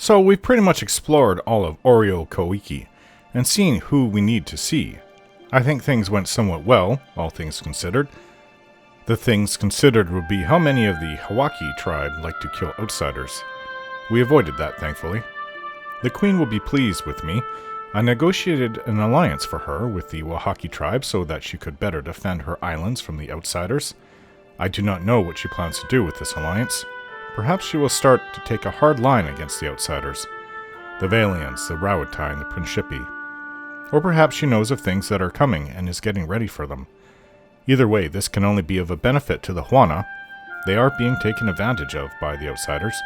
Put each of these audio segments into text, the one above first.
So we've pretty much explored all of Oreo Koiki, and seen who we need to see. I think things went somewhat well, all things considered. The things considered would be how many of the Hawaki tribe like to kill outsiders. We avoided that, thankfully. The queen will be pleased with me. I negotiated an alliance for her with the Wahaki tribe so that she could better defend her islands from the outsiders. I do not know what she plans to do with this alliance. Perhaps she will start to take a hard line against the outsiders. The Valians, the Rawatai, and the Principi. Or perhaps she knows of things that are coming and is getting ready for them. Either way, this can only be of a benefit to the Huana. They are being taken advantage of by the outsiders,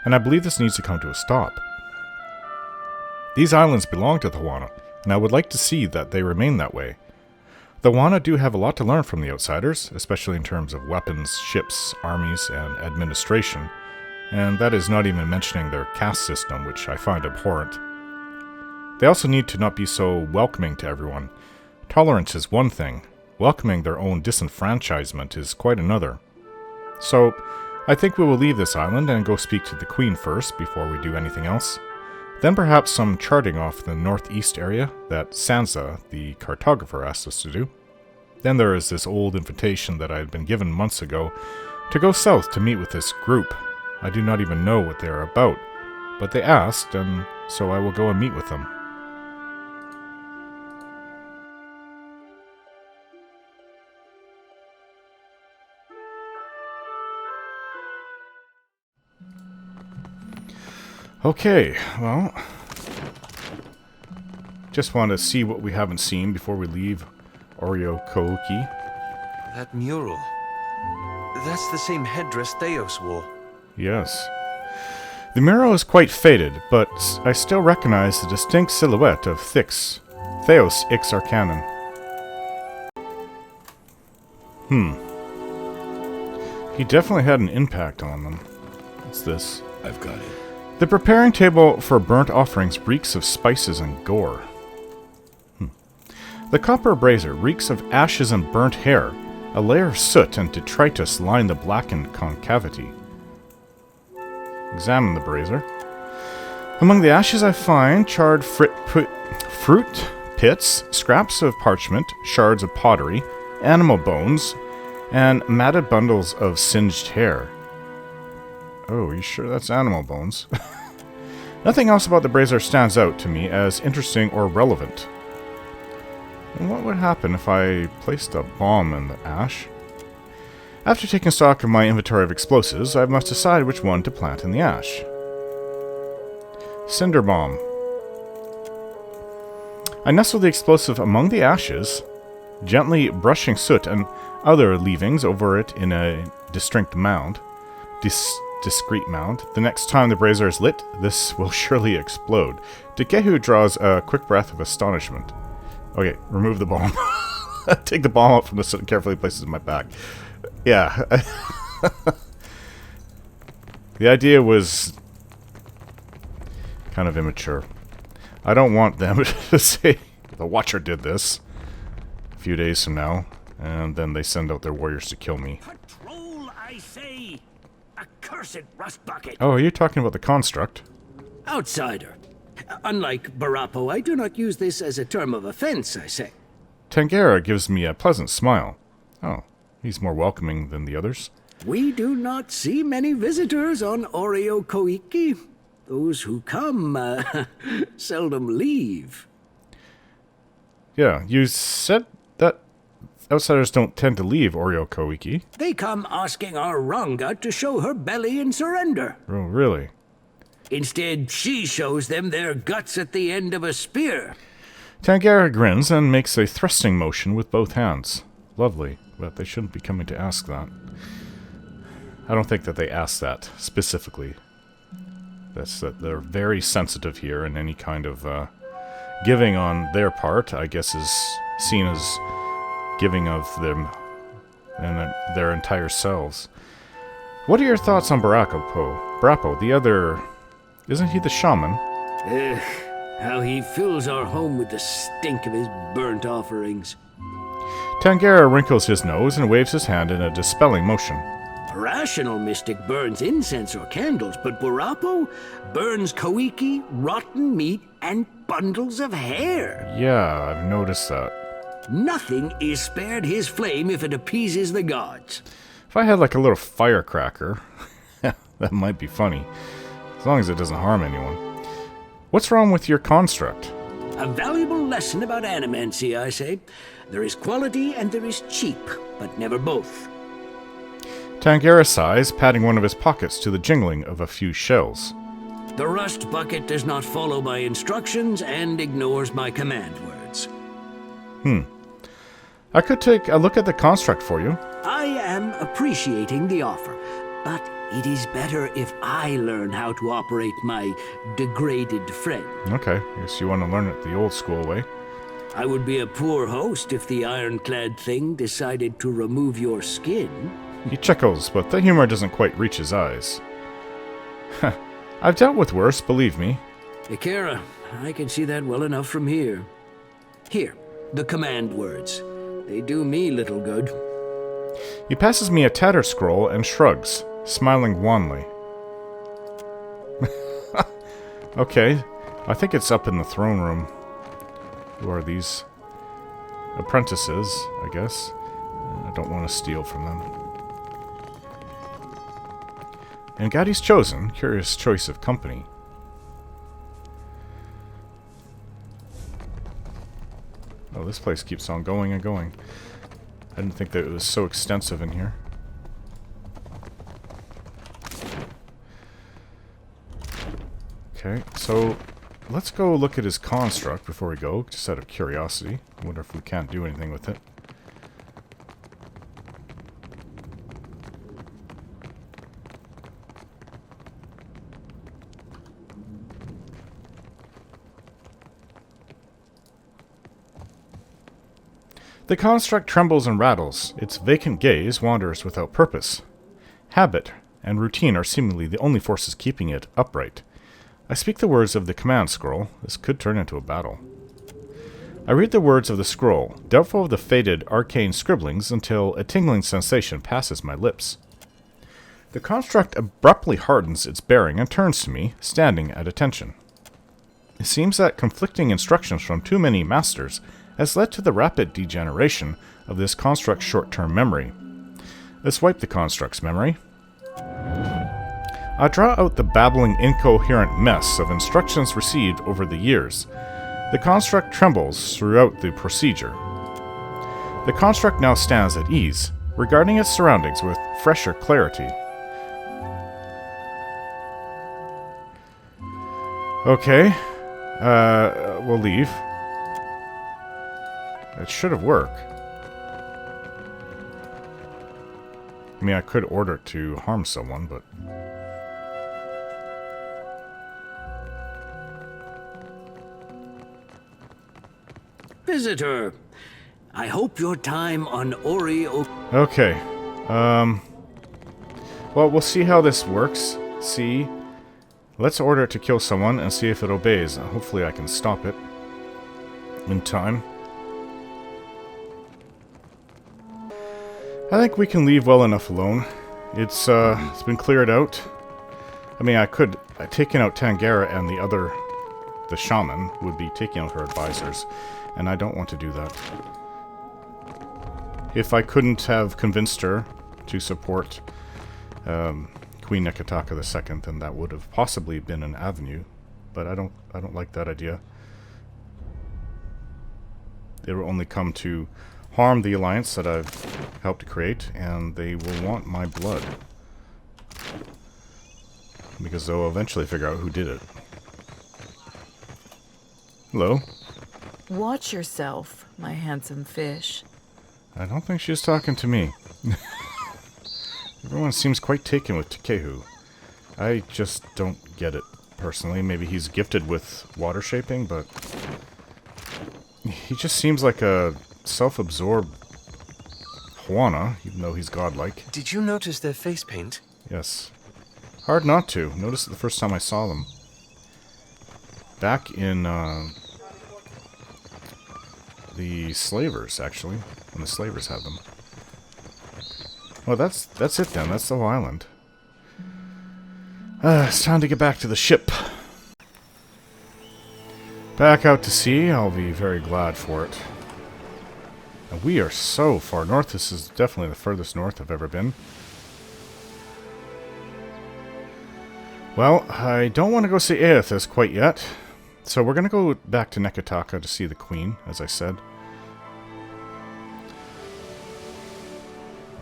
and I believe this needs to come to a stop. These islands belong to the Huana, and I would like to see that they remain that way. The Huana do have a lot to learn from the outsiders, especially in terms of weapons, ships, armies, and administration, and that is not even mentioning their caste system, which I find abhorrent. They also need to not be so welcoming to everyone. Tolerance is one thing. Welcoming their own disenfranchisement is quite another. So, I think we will leave this island and go speak to the Queen first before we do anything else. Then perhaps some charting off the northeast area that Sansa, the cartographer, asked us to do. Then there is this old invitation that I had been given months ago to go south to meet with this group. I do not even know what they are about, but they asked, and so I will go and meet with them. Okay, well, just want to see what we haven't seen before we leave Oreo Koiki. That mural. That's the same headdress Theos wore. Yes. The mural is quite faded, but I still recognize the distinct silhouette of Theos Ix Arcanon. He definitely had an impact on them. What's this? I've got it. The preparing table for burnt offerings reeks of spices and gore. The copper brazier reeks of ashes and burnt hair. A layer of soot and detritus line the blackened concavity. Examine the brazier. Among the ashes I find charred fruit pits, scraps of parchment, shards of pottery, animal bones, and matted bundles of singed hair. Oh, you sure that's animal bones? Nothing else about the brazier stands out to me as interesting or relevant. And what would happen if I placed a bomb in the ash? After taking stock of my inventory of explosives, I must decide which one to plant in the ash. Cinder bomb. I nestle the explosive among the ashes, gently brushing soot and other leavings over it in a discreet mound. The next time the brazier is lit, this will surely explode. Dekehu draws a quick breath of astonishment. Okay, remove the bomb. Take the bomb out from the soot and carefully place it in my back. Yeah. The idea was kind of immature. I don't want them to say the Watcher did this a few days from now, and then they send out their warriors to kill me. Patrol, I say! Accursed rust bucket! Oh, are you talking about the construct? Outsider. Unlike Barapo, I do not use this as a term of offense, I say. Tangera gives me a pleasant smile. Oh, he's more welcoming than the others. We do not see many visitors on Oreo Koiki. Those who come, seldom leave. Yeah, you said that outsiders don't tend to leave Oreo Koiki. They come asking our Ranga to show her belly and surrender. Oh, really? Instead, she shows them their guts at the end of a spear. Tangera grins and makes a thrusting motion with both hands. Lovely, but they shouldn't be coming to ask that. I don't think that they ask that, specifically. That's that they're very sensitive here, and any kind of giving on their part, I guess, is seen as giving of them and their entire selves. What are your thoughts on Barapo, the other... Isn't he the shaman? How he fills our home with the stink of his burnt offerings. Tangera wrinkles his nose and waves his hand in a dispelling motion. rational mystic burns incense or candles, but Burapo burns koiki, rotten meat, and bundles of hair. Yeah, I've noticed that. Nothing is spared his flame if it appeases the gods. If I had like a little firecracker, that might be funny. As long as it doesn't harm anyone. What's wrong with your construct? A valuable lesson about animancy, I say. There is quality and there is cheap, but never both. Tangera sighs, patting one of his pockets to the jingling of a few shells. The rust bucket does not follow my instructions and ignores my command words. I could take a look at the construct for you. I am appreciating the offer, but it is better if I learn how to operate my degraded friend. Okay, guess you want to learn it the old school way. I would be a poor host if the ironclad thing decided to remove your skin. He chuckles, but the humor doesn't quite reach his eyes. I've dealt with worse, believe me. Ikera, I can see that well enough from here. Here, the command words. They do me little good. He passes me a tattered scroll and shrugs, smiling wanly. Okay, I think it's up in the throne room. Who are these? Apprentices, I guess. I don't want to steal from them. And Gadi's chosen. Curious choice of company. Oh, this place keeps on going and going. I didn't think that it was so extensive in here. Okay, so let's go look at his construct before we go, just out of curiosity. I wonder if we can't do anything with it. The construct trembles and rattles. Its vacant gaze wanders without purpose. Habit and routine are seemingly the only forces keeping it upright. I speak the words of the command scroll. This could turn into a battle. I read the words of the scroll, doubtful of the faded arcane scribblings until a tingling sensation passes my lips. The construct abruptly hardens its bearing and turns to me, standing at attention. It seems that conflicting instructions from too many masters has led to the rapid degeneration of this construct's short-term memory. Let's wipe the construct's memory. I draw out the babbling, incoherent mess of instructions received over the years. The construct trembles throughout the procedure. The construct now stands at ease, regarding its surroundings with fresher clarity. Okay, we'll leave. It should have worked. I mean, I could order it to harm someone, but... Visitor, I hope your time on Oreo... Okay. Well, we'll see how this works. See. Let's order it to kill someone and see if it obeys. Hopefully I can stop it in time. I think we can leave well enough alone. It's been cleared out. I mean, I could... taking out Tangera and the shaman would be taking out her advisors. And I don't want to do that. If I couldn't have convinced her to support Queen Neketaka II, then that would have possibly been an avenue. But I don't like that idea. It will only come to harm the alliance that I've helped create, and they will want my blood. Because they'll eventually figure out who did it. Hello? Watch yourself, my handsome fish. I don't think she's talking to me. Everyone seems quite taken with Takehu. I just don't get it, personally. Maybe he's gifted with water shaping, but... he just seems like a self-absorbed Juana, even though he's godlike. Did you notice their face paint? Yes. Hard not to. Noticed it the first time I saw them. Back in, the slavers, actually. When the slavers had them. Well, that's it then. That's the whole island. It's time to get back to the ship. Back out to sea. I'll be very glad for it. And we are so far north. This is definitely the furthest north I've ever been. Well, I don't want to go see Aethys quite yet. So we're going to go back to Neketaka to see the Queen, as I said.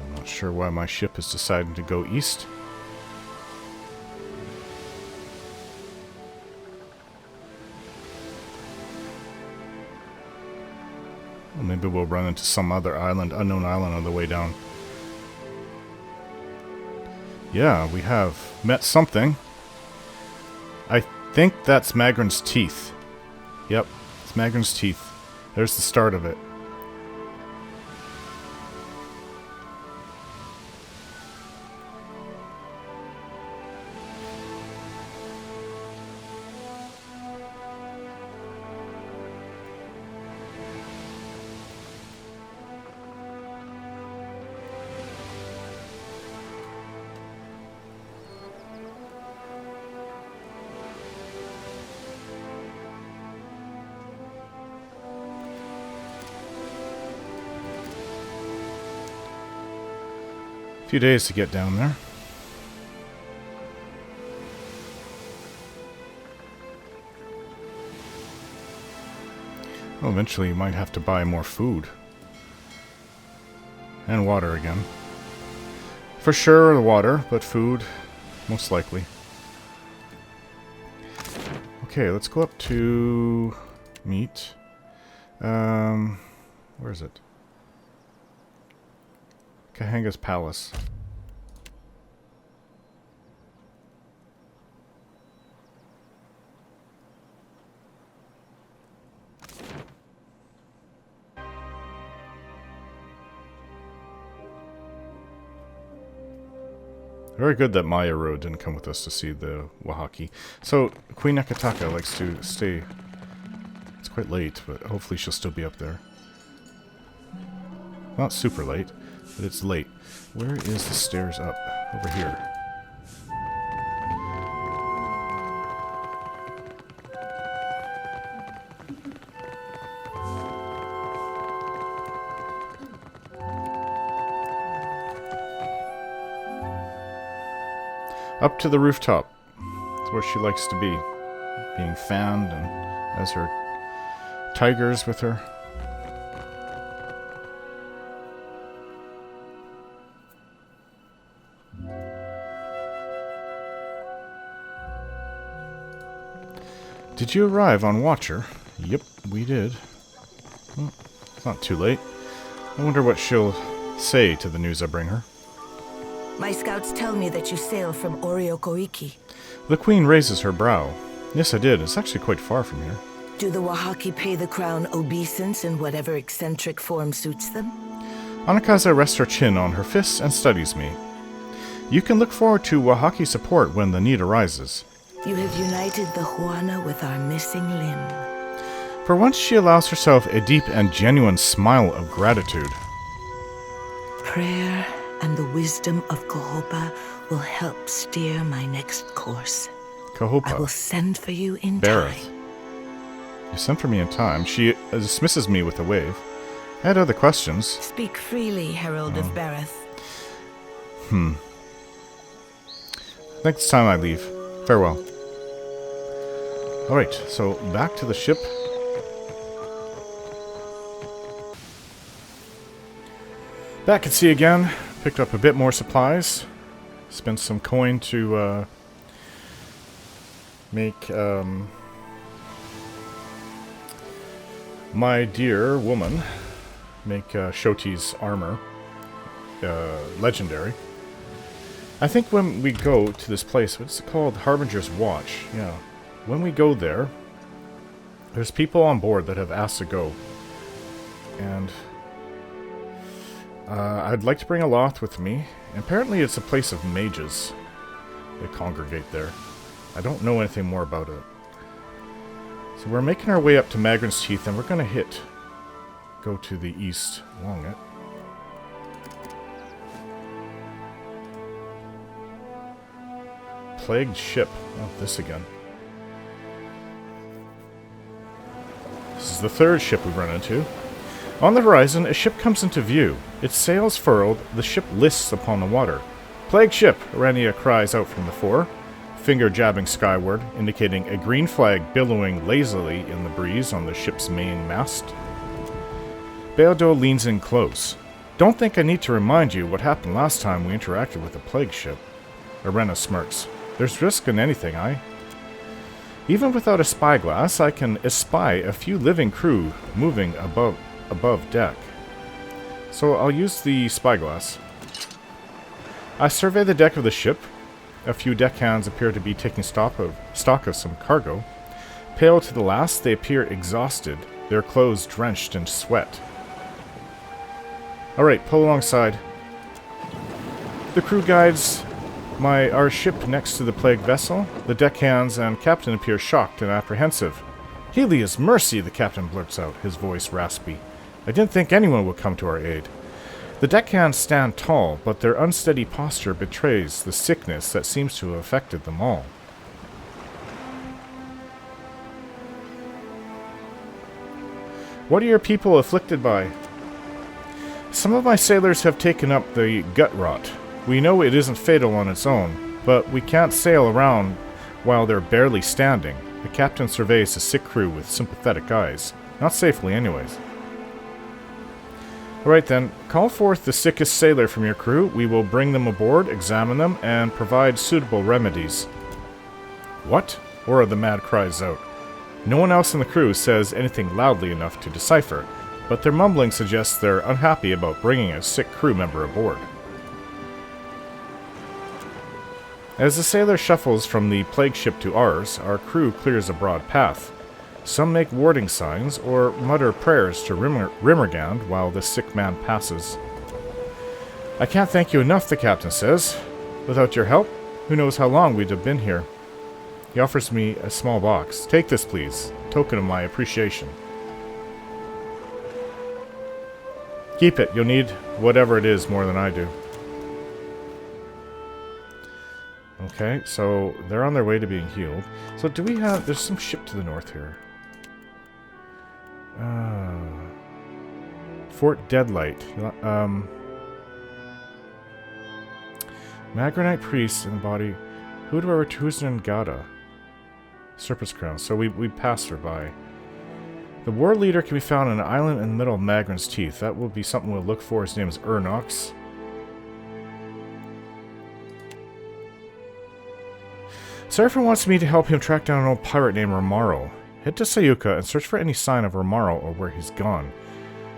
I'm not sure why my ship is deciding to go east. Well, maybe we'll run into some other island, unknown island on the way down. Yeah, we have met something. I think that's Magran's teeth. Yep, it's Magran's teeth. There's the start of it. Few days to get down there. Well, eventually you might have to buy more food. And water again. For sure the water, but food, most likely. Okay, let's go up to meat. Where is it? Kahanga's Palace. Very good that Maya Road didn't come with us to see the Wahaki. So, Queen Neketaka likes to stay. It's quite late, but hopefully she'll still be up there. Not super late, but it's late. Where is the stairs up? Over here. Up to the rooftop. It's where she likes to be. Being fanned and has her tigers with her. Did you arrive on Watcher? Yep, we did. Well, it's not too late. I wonder what she'll say to the news I bring her. My scouts tell me that you sail from Oriokoiki. The Queen raises her brow. Yes, I did. It's actually quite far from here. Do the Wahaki pay the crown obeisance in whatever eccentric form suits them? Anakaza rests her chin on her fists and studies me. You can look forward to Wahaki support when the need arises. You have united the Huana with our missing limb. For once she allows herself a deep and genuine smile of gratitude. Prayer and the wisdom of Kahopa will help steer my next course. Kahopa. I will send for you in Bareth. time. You sent for me in time. She dismisses me with a wave. I had other questions. Speak freely, Herald of Bareth. I think it's time I leave. Farewell. Alright, so back to the ship. Back at sea again. Picked up a bit more supplies. Spent some coin to make my dear woman make Shoti's armor legendary. I think when we go to this place, what's it called? Harbinger's Watch. Yeah. When we go there, there's people on board that have asked to go. And I'd like to bring a Loth with me. Apparently it's a place of mages. They congregate there. I don't know anything more about it. So we're making our way up to Magran's Teeth, and we're going to go to the east along it. plagued ship. Oh, this again. This is the third ship we've run into. On the horizon, a ship comes into view. Its sails furled, the ship lists upon the water. Plague ship, Arania cries out from the fore, finger jabbing skyward, indicating a green flag billowing lazily in the breeze on the ship's main mast. Beodo leans in close. Don't think I need to remind you what happened last time we interacted with a plague ship. Arena smirks. There's risk in anything, aye? Even without a spyglass, I can espy a few living crew moving above deck. So I'll use the spyglass. I survey the deck of the ship. A few deckhands appear to be taking stock of some cargo. Pale to the last, they appear exhausted, their clothes drenched in sweat. Alright, pull alongside. The crew guides our ship next to the plague vessel. The deckhands and captain appear shocked and apprehensive. Helia's mercy, the captain blurts out, his voice raspy. I didn't think anyone would come to our aid. The deckhands stand tall, but their unsteady posture betrays the sickness that seems to have affected them all. What are your people afflicted by? Some of my sailors have taken up the gut rot. We know it isn't fatal on its own, but we can't sail around while they're barely standing. The captain surveys the sick crew with sympathetic eyes. Not safely, anyways. Alright then, call forth the sickest sailor from your crew. We will bring them aboard, examine them, and provide suitable remedies. What? Ora the Mad cries out. No one else in the crew says anything loudly enough to decipher, but their mumbling suggests they're unhappy about bringing a sick crew member aboard. As the sailor shuffles from the plague ship to ours, our crew clears a broad path. Some make warding signs or mutter prayers to Rimmergand while the sick man passes. I can't thank you enough, the captain says. Without your help, who knows how long we'd have been here. He offers me a small box. Take this, please. Token of my appreciation. Keep it. You'll need whatever it is more than I do. Okay, so they're on their way to being healed. So do we have... There's some ship to the north here. Fort Deadlight. Magranite priest in the body. Hudwar Serpent's Crown. So we passed her by. The war leader can be found on an island in the middle of Magran's Teeth. That will be something we'll look for. His name is Urnox. Seraphim wants me to help him track down an old pirate named Romaro. Head to Sayuka and search for any sign of Romaro or where he's gone.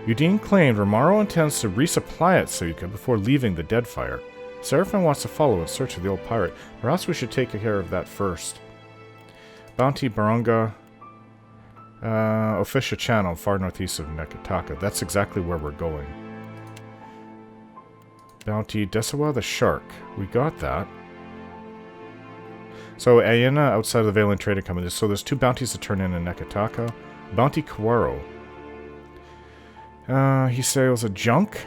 Udine claimed Romaro intends to resupply at Sayuka before leaving the Deadfire. Seraphim wants to follow in search of the old pirate. Perhaps we should take care of that first. Bounty Barunga. Official Channel, far northeast of Neketaka. That's exactly where we're going. Bounty Desawa the Shark. We got that. So, Aena, outside of the Valen Trading Company. So there's 2 bounties to turn in Neketaka. Bounty Kawaro. He sails a junk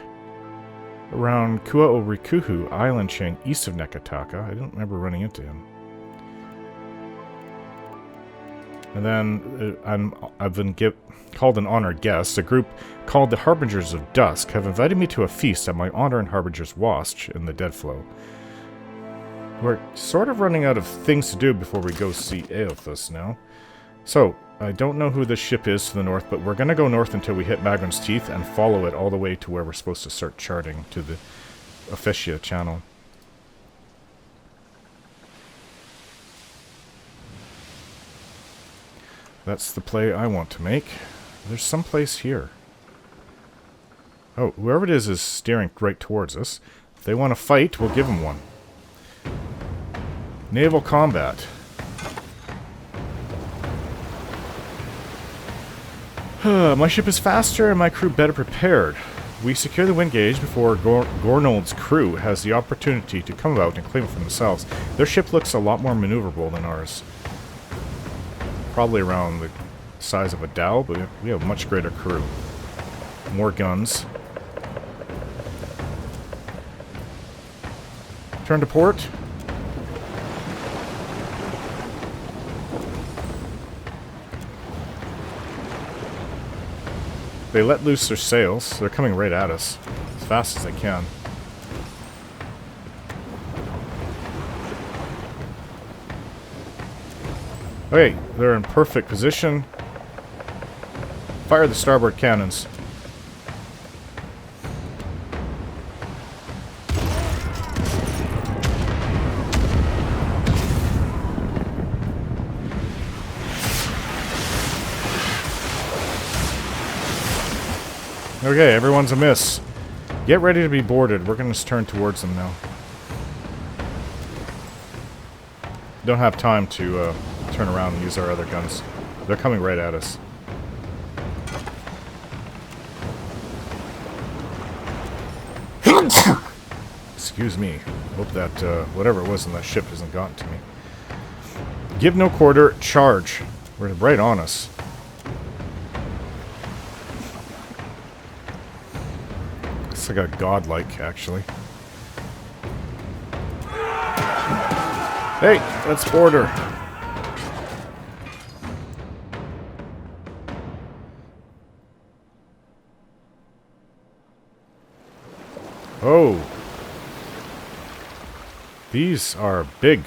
around Kua-o-Rikuhu island chain east of Neketaka. I don't remember running into him. And then I've been called an honored guest. A group called the Harbingers of Dusk have invited me to a feast at my honor and Harbinger's Wash in the Deadflow. We're sort of running out of things to do before we go see Aothos now. So, I don't know who this ship is to the north, but we're going to go north until we hit Magran's Teeth and follow it all the way to where we're supposed to start charting to the Officia channel. That's the play I want to make. There's some place here. Oh, whoever it is steering right towards us. If they want to fight, we'll give them one. Naval combat. My ship is faster and my crew better prepared. We secure the wind gauge before Gornold's crew has the opportunity to come about and claim it for themselves. Their ship looks a lot more maneuverable than ours. Probably around the size of a dhow, but we have a much greater crew. More guns. Turn to port. They let loose their sails. They're coming right at us as fast as they can. Okay, they're in perfect position. Fire the starboard cannons. Okay, everyone's a miss. Get ready to be boarded. We're going to turn towards them now. Don't have time to turn around and use our other guns. They're coming right at us. Excuse me. Hope that whatever it was in that ship hasn't gotten to me. Give no quarter. Charge. We're right on us. It's like a godlike, actually. Hey, let's board her. Oh. These are big.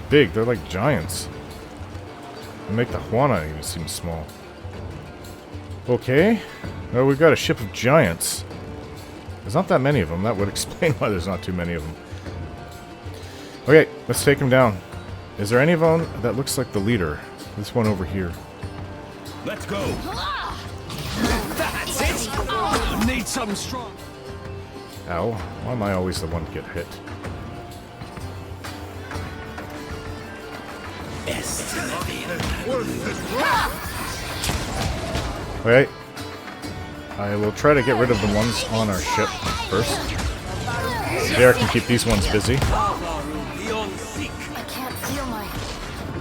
Big. They're like giants. They make the Juana even seem small. Okay. Well, we've got a ship of giants. There's not that many of them. That would explain why there's not too many of them. Okay, let's take them down. Is there any of them that looks like the leader? This one over here. Let's go. That's it. Need something strong. Ow. Why am I always the one to get hit? Wait. I will try to get rid of the ones on our ship first. There, I can keep these ones busy.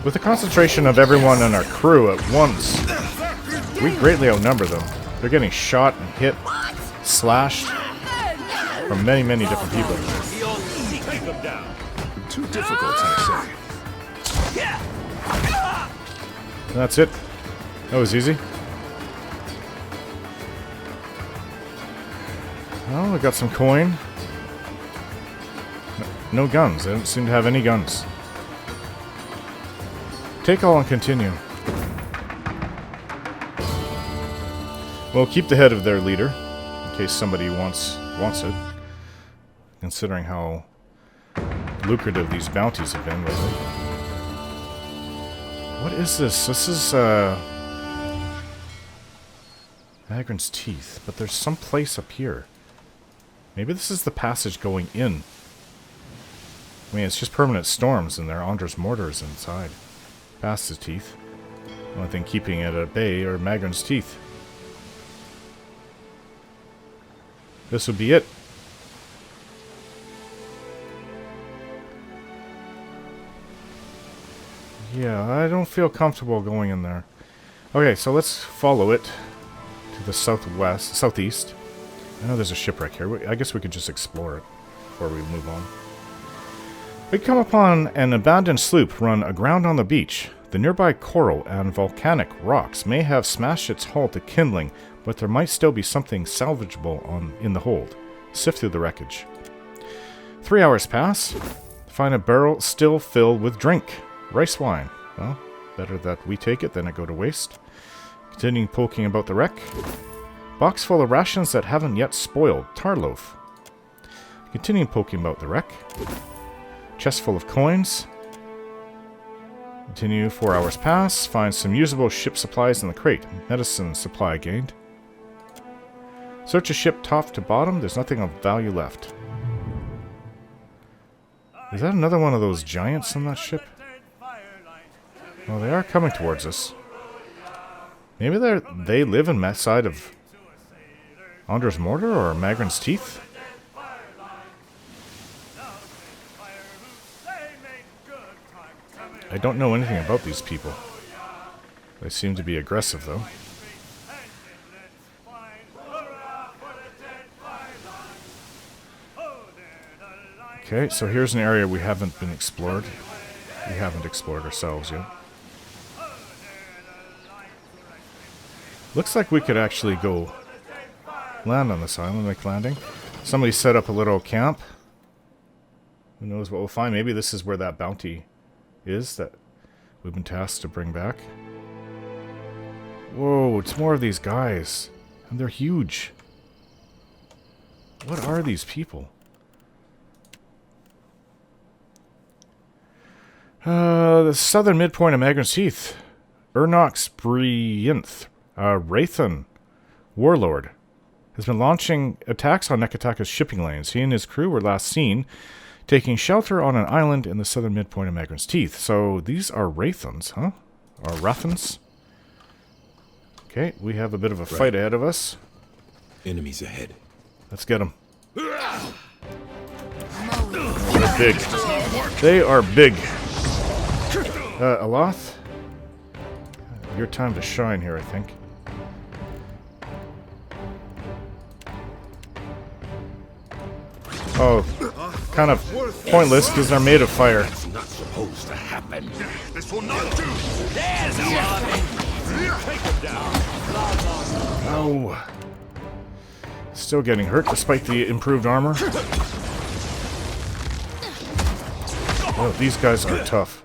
With the concentration of everyone on our crew at once, we greatly outnumber them. They're getting shot and hit, slashed from many, many different people. Too difficult, I say. And that's it. That was easy. Well, we got some coin. No guns. They don't seem to have any guns. Take all and continue. We'll keep the head of their leader, in case somebody wants it. Considering how lucrative these bounties have been lately. What is this? This is, Magran's teeth, but there's some place up here. Maybe this is the passage going in. I mean, it's just permanent storms, and there are Andra's mortars inside. Past the teeth. The only thing keeping it at bay are Magran's teeth. This would be it. Yeah, I don't feel comfortable going in there. Okay, so let's follow it to the southeast. I know there's a shipwreck here. I guess we could just explore it before we move on. We come upon an abandoned sloop run aground on the beach. The nearby coral and volcanic rocks may have smashed its hull to kindling, but there might still be something salvageable in the hold. Sift through the wreckage. 3 hours pass. Find a barrel still filled with drink. Rice wine. Well, better that we take it than it go to waste. Continuing poking about the wreck. Box full of rations that haven't yet spoiled. Tar loaf. Continuing poking about the wreck. Chest full of coins. Continue. 4 hours pass. Find some usable ship supplies in the crate. Medicine supply gained. Search a ship top to bottom. There's nothing of value left. Is that another one of those giants on that ship? Well, they are coming towards us. Maybe they live in that side of Andra's mortar or Magran's teeth? I don't know anything about these people. They seem to be aggressive, though. Okay, so here's an area we haven't been explored. We haven't explored ourselves yet. Looks like we could actually go land on this island, like landing. Somebody set up a little camp. Who knows what we'll find? Maybe this is where that bounty is that we've been tasked to bring back. Whoa, it's more of these guys. And they're huge. What are these people? The southern midpoint of Magran's Heath. Urnox Brianth, Wraithen, warlord, has been launching attacks on Neketaka's shipping lanes. He and his crew were last seen taking shelter on an island in the southern midpoint of Magran's Teeth. So these are Wraithens, huh? Or Rathens? Okay, we have a bit of a fight ahead of us. Enemies ahead. Let's get them. They're big. They are big. Aloth? Your time to shine here, I think. Oh, kind of pointless because they're made of fire. That's not supposed to happen. This will not do! Oh. Still getting hurt despite the improved armor. Oh, these guys are tough.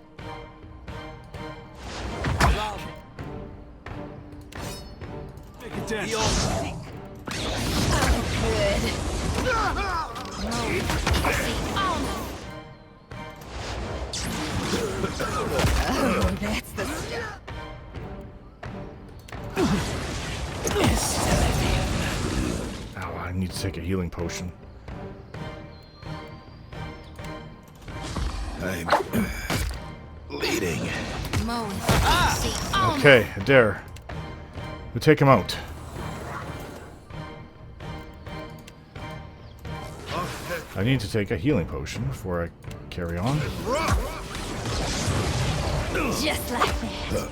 That's the stuff. Ow, I need to take a healing potion. I'm bleeding. Okay, Adair. We'll take him out. I need to take a healing potion before I carry on. Just like that.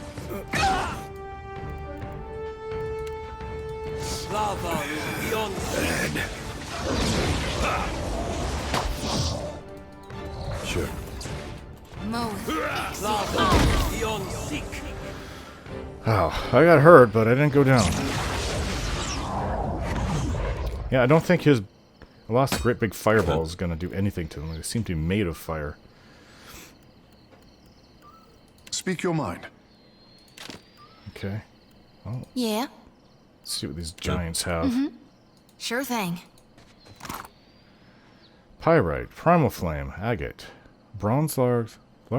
Sure. Oh, I got hurt, but I didn't go down. Yeah, I don't think his Aloth's great big fireball is going to do anything to them. They seem to be made of fire. Speak your mind. Okay. Well, Yeah, let's see what these giants have. sure thing. Pyrite, Primal Flame, Agate, Bronze large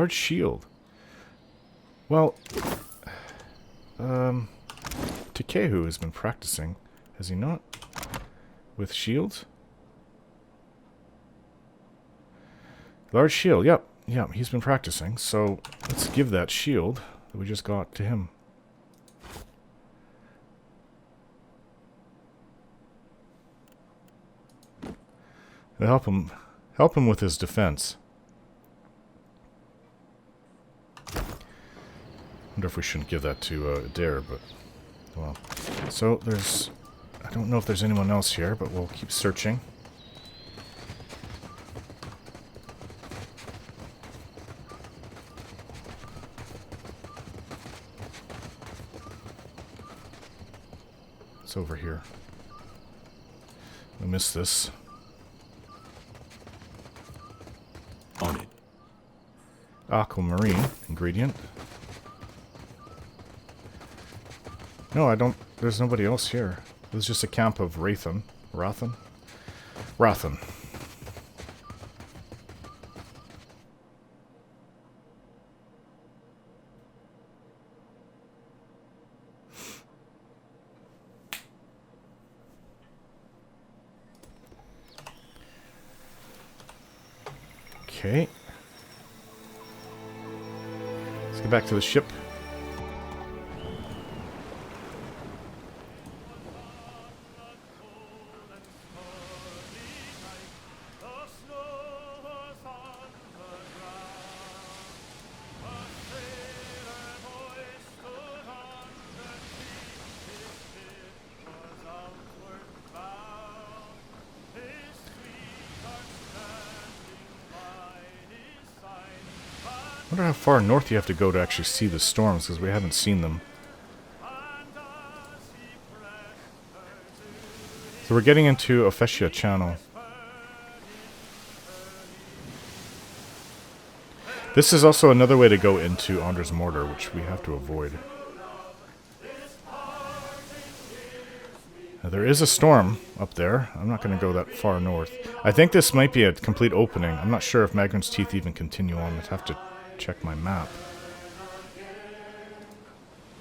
Shield. Well, Takehu has been practicing, has he not? With shields? Large Shield, yep, he's been practicing, so let's give that shield that we just got to him. It'll help him with his defense. Wonder if we shouldn't give that to Adair, but well. So I don't know if there's anyone else here, but we'll keep searching. It's over here. I missed this. On it. Aquamarine ingredient. No, I don't. There's nobody else here. There's just a camp of Wraithen. Rathen? Rathen. Okay. Let's get back to the ship. I wonder how far north you have to go to actually see the storms, because we haven't seen them. So we're getting into Ophetia Channel. This is also another way to go into Anders Mortar, which we have to avoid. Now, there is a storm up there. I'm not going to go that far north. I think this might be a complete opening. I'm not sure if Magran's Teeth even continue on. I'd have to check my map.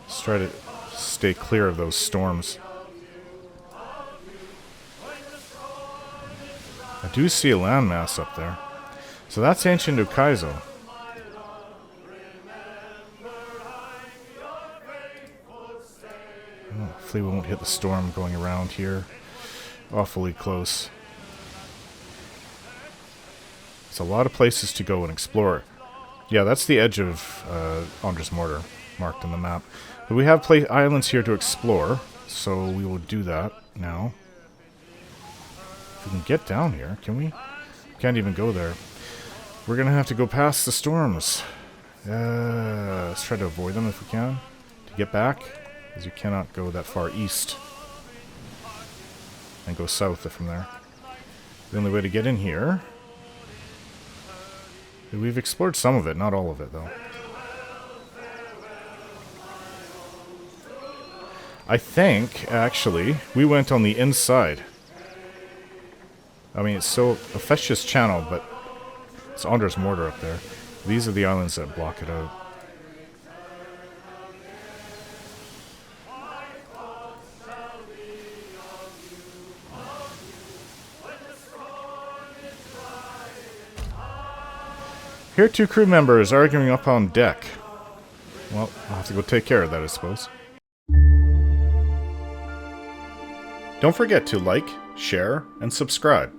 Let's try to stay clear of those storms. I do see a landmass up there. So that's Ancient Ukaizo. Oh, hopefully we won't hit the storm going around here. Awfully close. It's a lot of places to go and explore. Yeah, that's the edge of Anders Mortar, marked on the map. But we have islands here to explore, so we will do that now. If we can get down here, can we? Can't even go there. We're going to have to go past the storms. Let's try to avoid them if we can. To get back, because you cannot go that far east. And go south from there. The only way to get in here... We've explored some of it, not all of it, though. I think, actually, we went on the inside. I mean, it's so Ophetia's Channel, but it's Anders Mortar up there. These are the islands that block it out. Here, two crew members arguing up on deck. Well, I'll have to go take care of that, I suppose. Don't forget to like, share, and subscribe.